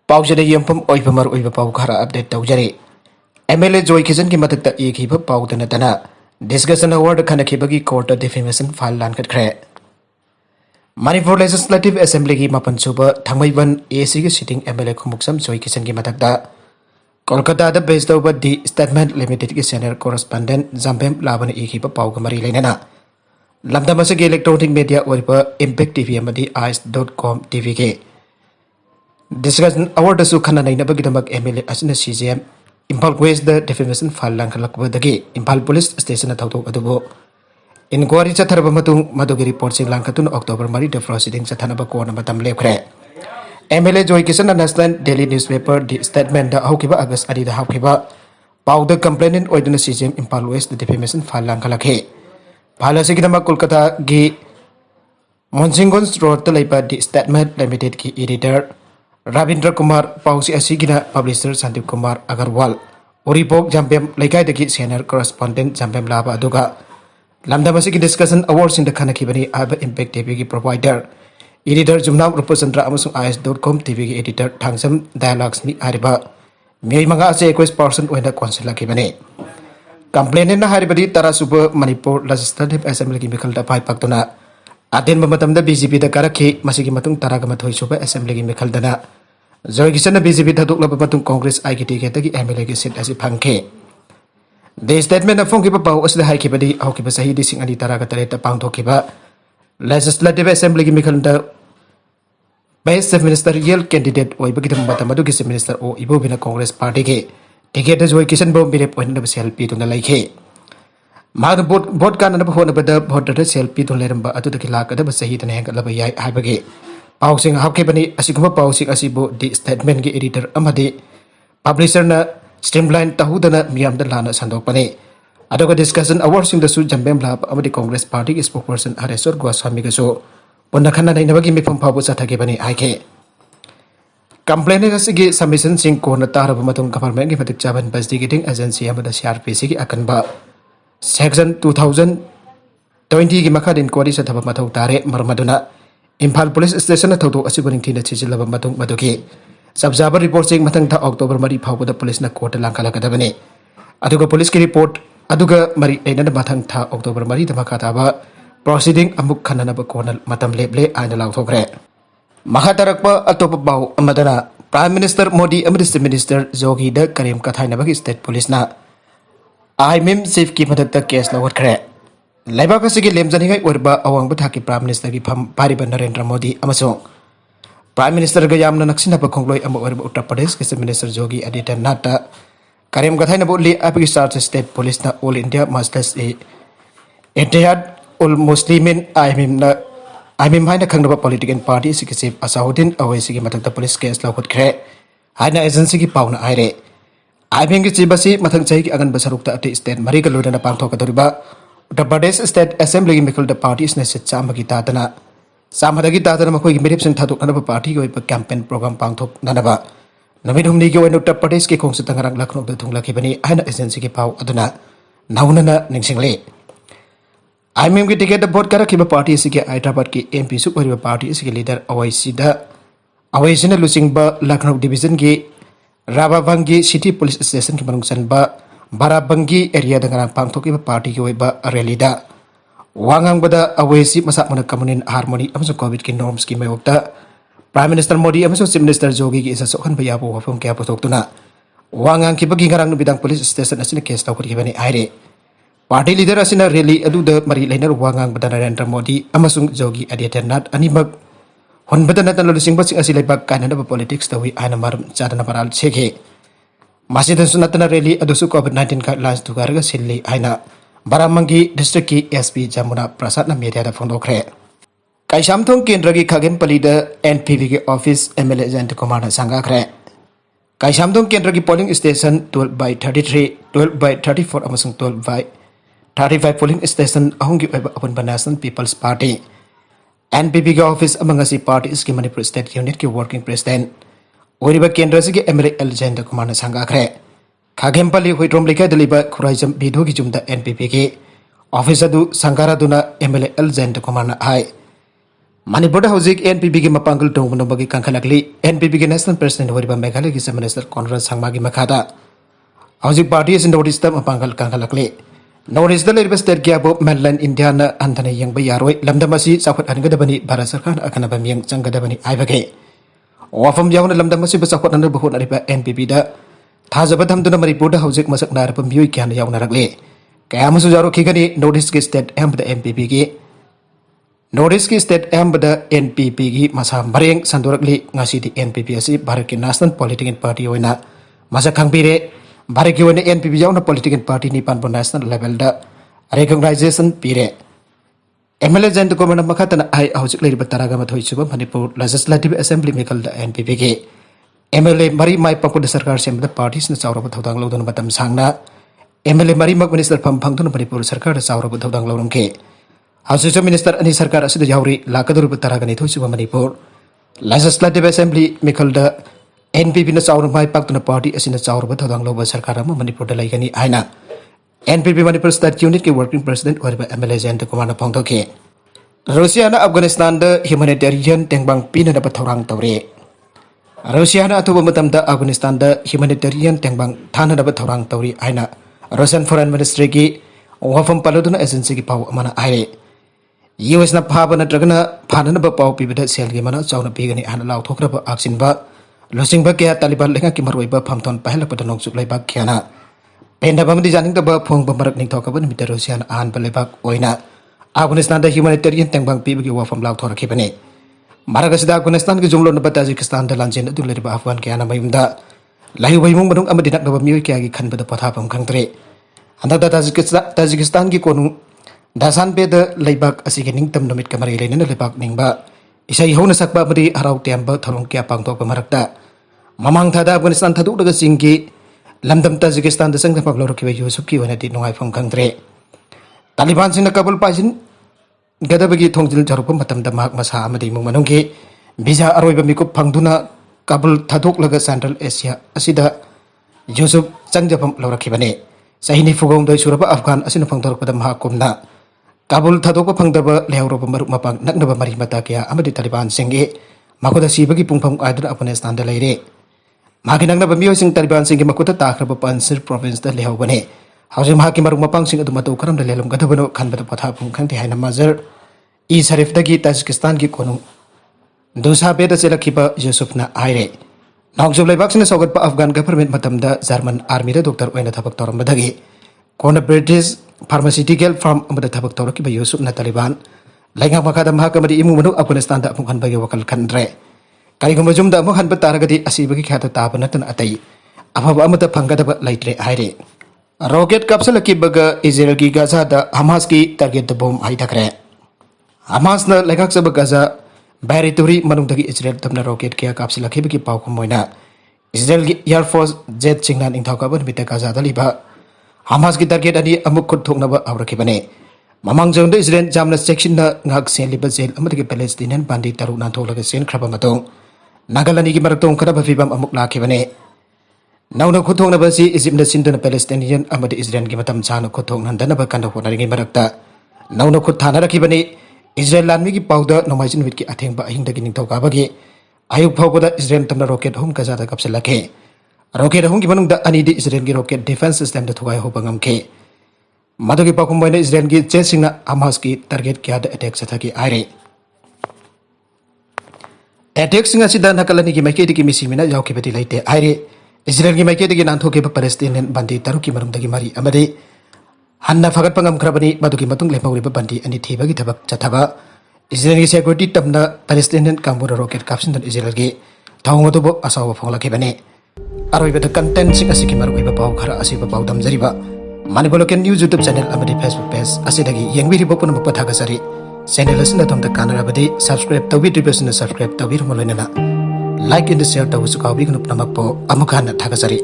पाउजद यंफम ओइबमर ओइब पाउ खरा अपडेट तौजरे एमएलए जॉय किशन की मदद एक पाउद नतना डिस्कशन अवार्ड खनखिबगी कोर्ट डिफेमेशन फाइल लानखट्रे मणिपुर लेजिस्लेटिव असेंबली की मपनसुब थंगमैबन एसी की सिटिंग एमएलए खुमुक्सम जॉय किशन की मदद कोलकाता बेस तौब दि स्टेटमेंट लिमिटेड की सीनियर कोरेस्पोंडेंट जम्बेम लाबन एक पाउग मरी लेना लमदम की electronic media impact TV ice.com TV के डिस्कशन अवार्ड खन्ना नैनबगीदमक एमएलए असना सीजेएम इम्फाल वेस्ट द डिफेमेशन फाइल लांखलकबदगी इम्फाल पुलिस स्टेशन थौदोक अदुबो इनक्वारी चथरब मतुंग मदुगी रिपोर्ट सिंग लांखतुन अक्टोबर 4 द प्रोसीडिंग चथनब कोन मतम लेखरे MLA Joy Kishan national daily newspaper the statement द हौकिबा अगस्त 2 द हौकिबा पाउद कंप्लेनेंट ओइदुना सीजेएम इम्फाल वेस्ट द डिफेमेशन फाइल लांखलखे फाइल असिगिदमक कोलकाता गी मोनसिंगोन्स रोड त लेबा दि स्टेटमेंट लिमिटेड की एडिटर रविंद्र कुमार पाउसी असिगिना publisher Sandeep Kumar Agarwal Uripok जम्पेम लेकायदगी senior correspondent Jambem Laba अदुगा लमदमसिगी डिस्कशन अवार्ड सिंह खनखिबनी आब इम्पैक्ट टीवी की प्रोवाइडर एडिटर जुमनाम रूपचंद्र अमसुंग ice.com टीवी की एडिटर थांगसम डायलॉग्स नि आरिबा मेय मंगा से 21% ओइना कौंसिलखिबनी कंप्लेनेंट हारिबदी तरासुब मणिपुर लेजिस्लेटिव असेंबली की मिखलदा पाइ पक्तुना अदेन मतमदा बीजेपी द करखि मसिगी मतुंग तरागमथोय सुब असेंबली की मिखलदना जॉय किशन बीजेपी थदोकलब मतुंग कांग्रेस आई की टिकेट की एमएलए की सीट असि फंखे द स्टेटमेंट फोंगिबा पाउ असि हाइखिबदी हौकिबा सही दिसिंग अनि तराग तरेत पांगथोखिबा लेजिस्लेटिव असेंबली की मिखलदा बेस्ट चीफ मिनिस्टरियल कैंडिडेट ओइबगिदम मतमदुगी चीफ मिनिस्टर ओ इबोबिना कांग्रेस पार्टी के टिकेट जॉय किशन बो मिरेप ओइनब सेल्फी तुना लाइखे माद भोट कानब होनबद भोटर सेल्फी तुन लेरंबा अदुदगी लाकदब सही तने हेंगलब याय हाइबगे पाउसिंग हाउकेबनी असिगुम पाउसिंग असिबो दि स्टेटमेंट की एडिटर अमदि पब्लिशर न स्ट्रीमलाइन तहुदना मियामद लाना संदोकपने अदुगा डिस्कशन अवार्ड सिंग दसु जम्बेम लाब अमदि कांग्रेस पार्टी की स्पोकपर्सन हरेश्वर गोस्वामी गसो पुन्ना खन्ना नैनबगी मिफम फाबु चथगेबनी आइखे कंप्लेनेंट असिगी सबमिशन सिंग कोन तारब मतुंग गवर्नमेंट की मदद चाबन इन्वेस्टिगेटिंग एजेंसी अमदा सीआरपीसी की अकनबा सेक्शन 2020 की मखा इनक्वारी चथब मथौ तारे मरमदुना इम्फाल पुलिस स्टेशन थौदो असिबो निंथिना छिजिलब मतुंग मदुगी सबजाबर रिपोर्ट सिंग मथंग था अक्टोबर 4 फाउबद पुलिस न कोर्ट लांखलकदबने अदुगा पुलिस की रिपोर्ट अदुगा मरी लेना मथंग था अक्टोबर 4 द मखा ताबा प्रोसीडिंग अमुक खननब कोनल मतम लेबले आइन लाउथोखरे मखा तरकप अतोप बाउ अमदना प्राइम मिनिस्टर मोदी अमदि चीफ मिनिस्टर जोगी द करीम कथाइनबगी स्टेट पुलिस ना आईएमएम चीफ की मदद केस लवटखरे लेबाक असिगी लेमजनिगाई ओरबा अवांग थाकी प्राइम मिनिस्टर की फम पारिबा नरेंद्र मोदी अमसों प्राइम मिनिस्टर ग यामना नक्सिनब खोंगलोय अम ओरबा उत्तर प्रदेश के चीफ मिनिस्टर जोगी आदित्यनाथ करीम कथाइना बोली आपकी चार्ज स्टेट पुलिस ना all India Majlis e Ittehad ul Muslimeen AIMIM हाइना खंगनबा पॉलिटिकल पार्टी सिकी चीफ असाउद्दीन अवैसी की मदद पुलिस केस लवटखरे हाइना एजेंसी की पाउना आइरे आईएमएम की चीफ असी मथंग चाहि की अगन बसरुक्ता अति स्टेट मरी का लोदना पांगथोकदोरिबा उत्तर प्रदेश स्टेट असेंबली की मिखल पार्टी ने चामगी तादना चामदगी तादना मखोई मिरेपसिंग थादोकनब पार्टी की कैंपेन प्रोग्राम पांगथोकनब नमित हुमनी की उत्तर प्रदेश के खोंगसत ngरang लखनऊ द थुंगलखिबनी आइना एजेंसी की पाउ अदुना नाउनना निंगसिंगले आईएमएम की टिकेट वोट करखिबा पार्टी के हैदराबाद की एमपी सु ओरिबा पार्टी के लीडर अवैसिना लुचिंगबा लखनऊ डिवीजन की राबाबंगी सिटी पुलिस स्टेशन की मनुंग चनबा बाराबंगी एरिया दंगरang पांगथोकिबा पार्टी की ओइबा रैलीदा वांगांगबदा अवैसी मसामना कम्युनिन हार्मोनी अमसु कोविड की नॉर्म्स की मयोक्ता प्राइम मिनिस्टर मोदी अमसु चीफ मिनिस्टर जोगी की इसा सोखन बयाबो वफम क्या पुथोक्तुना वांगांग की बगी ngरang बिदांग पुलिस स्टेशन असिन केस तौखरिबनी आइरे पार्टी लीडर असिना रैली अदुदा मरी लेनर वांगांगबदा नरेंद्र मोदी अमसु जोगी आदित्यनाथ अनिमक होनबदा नतन लुसिंगबा सिंग असि लेबा काइनब पॉलिटिक्स तवी आइना मरम चादना पराल छेखे मासिदसु नतना रैली अदुसु कोविड-19 गाइडलाइंस दुगारगा सिल्ली आइना बारामंगी डिस्ट्रिक्ट की एसपी जमुना प्रसाद न मीडिया फोंदोखरे काइसामथोंग केंद्र की खगेनपल्ली एनपीवी के ऑफिस एमएलए जयंत कुमार ने संगाखरे काइसामथोंग केंद्र की पोलिंग स्टेशन 12/33 12/34 अमसुंग 12/35 पोलिंग स्टेशन अहुंगी अपन नेशनल पीपल्स पार्टी एनपीवी के ऑफिस अमंगसी पार्टी इसकी मणिपुर स्टेट यूनिट की वर्किंग प्रेसिडेंट ओरिबा केंद्र से एमएलए एल जयंत कुमार ने संगाखरे खागेमपल्ली हुईट्रोम लेखा दलिबा खुराइजम बिधु की जुमदा एनपीपी के ऑफिस अदु संगारादुना एमएलए एल जयंत कुमार ने हाय Manipur hauzik NPP gi mapangal tong bagi kangkhalakli NPP gi national president horiba Meghalaya gi minister conference sangma gi makhada hauzik party sin notice ta mapangal kangkhalakli notice da lerbes state gi abo mainland India na anthana yengba yaroi lamdamasi chakhat angadabani Bharat Sarkar akana bamyang changadabani aibage wafam yauna lamdamasi basakhat anar bahut ariba NPP da thajaba thamduna Manipur da hauzik masak nar pamyoi kyan yauna rakle kayamusu jaro khigani notice gi state the NPP gi Notice ki state embada NPP gi masa mareng sandorakli ngasi di NPP asi Bharat ki National Political Party oina masa khangbire Bharat ki oina NPP jauna political party ni pan national level da recognition pire MLA Jayant Kumar makhatana ai hauzik leiri bataraga mathoi chuba Manipur Legislative Assembly mekal da NPP gi MLA mari mai pakul sarkar sem da parties na chawra thodang lodon matam sangna MLA mari mak minister pham phangdun Manipur sarkar da chawra thodang lodon ke Household Minister ani sarkar asida yauri lakadur bataraga ni thoisuba Manipur Legislative Assembly mikalda NPP na chawra mai paktuna party asina chawra thodang loba sarkar ma Manipur da laigani aina NPP Manipur State Unit ki working president oriba MLA Jayant Kumar na phangthoke Russia na Afghanistan da humanitarian tengbang pina na thourang tawre Russia na athuba matam da Afghanistan da humanitarian tengbang thana na thourang tawri aina Russian Foreign Ministry ki wafam paluduna agency ki paw amana aire US na phaba na dragana phana na ba paw pibida sel gi mana chawna pigani ana law thokra ba action ba losing ba kya Taliban lenga ki maroi ba phamton pahla pa nong chuk lai ba khyana penda ba mdi janing da ba phong ba marak ning thoka ba ni Russian an ba lebak oina Afghanistan da humanitarian tengbang pibagi wafam law thora khibane maraga sida Afghanistan ki jumlo na ba Tajikistan da lanjen du lerba Afghan kya na mayumda layu baimung badung amadi nak ba mioi kya gi khan ba da patha pam khangtre anda da Tajikistan ki konu dasan pe da leibak asigi ningtam nomit kamari leina lebak ningba isai hona sakba bari harau temba tharong kya pangtok marakta mamang thada Afghanistan thadu daga singki lamdam Tajikistan da sangda paglor ki Yusuf ki wana di nongai phong khangtre Taliban sina Kabul paisin gadabagi thongjil jarupam matam da mak masa amadi mung manongki visa aroiba mikup phangduna Kabul thadok laga Central Asia asida Yusuf changjapam lorakhibane Sahini fugong doi suraba Afghan asina phangtor pada mahakumna Kabul thadok phangdaba lehoroba maruk mapang naknaba mari mata kya amadi Taliban singe makoda sibagi pungphang aidra Afghanistan da leire magi naknaba mioi sing Taliban singe makoda takraba Pansir province da lehobane hausi mahaki maruk mapang sing adu matu karam da lelum gadabano khanbada patha phung khangti haina mazar I Sharif dagi Tajikistan ki konu dusa beda selakhiba Yusufna aire Nangsub leibak sina sogat pa Afghan government matam da German army da doctor oina thabak toram badagi kona British pharmaceutical firm amada thabak toraki ba Yusuf na Taliban lainga makada mahakamadi imu manu Afghanistan da phunghan bagi wakal khandre kai gumajum da mukhan bataragadi asibagi khata tabanatan atai afaba amata phangada ba laitre haire rocket capsule ki baga Israel ki Gaza da Hamas ki target da bomb hai thakre Hamas na lekak sa Gaza Barituri manungdagi Israel tamna rocket kya kapsila khibiki paw khumoina Israel ki Air Force jet chingnan ingthaukaban bita Gaza daliba Hamas ki target ani amuk khut thokna ba awrakhibane mamang jonda Israel jamna section na ngak sen liba zel amadi Palestinian bandi taru nan tholaga sen khraba matong nagalani ki maratong khara bafibam amuk lakhibane nauna khuthongna ba si Egypt na sinduna Palestinian amadi Israel ki matam chana khuthong nandana ba kanda honari ngi marakta nauna khut thana rakhibane Israel lanmi ki pauda nomaisin wit ki atheng ba ahin dagi ningthau ka bagi ayuk phawda Israel tamna rocket home ka jada kapselake rocket home ki manung da ani di Israel ki rocket defense system da thugai ho bangam ke madogi pakum boina Israel ki chesingna Hamas ki target kya da attack sathaki aire attack singa sida nakalani ki maike di ki misimina yaw ki beti laite aire Israel ki maike di ki nan thoke ba Palestinian bandi taru ki manung dagi mari amade Hanna fagat pangam khrabani madugi matung lepawriba bandi ani thibagi thabak chathaba Israel ki security tamna Palestinian kambura rocket caption dan Israel ki thawngatu bo asawa phongla khibane aroiba the content sing asiki maruiba paw khara asiba paw damjariba Manipur Local News YouTube channel amadi Facebook page asidagi yengwiri bo puna pathaga sari channel asina tamda kanarabadi subscribe tawi tribesna subscribe tawi rumoloinana like and share tawu sukawi gnupnamak po amukhana thaga sari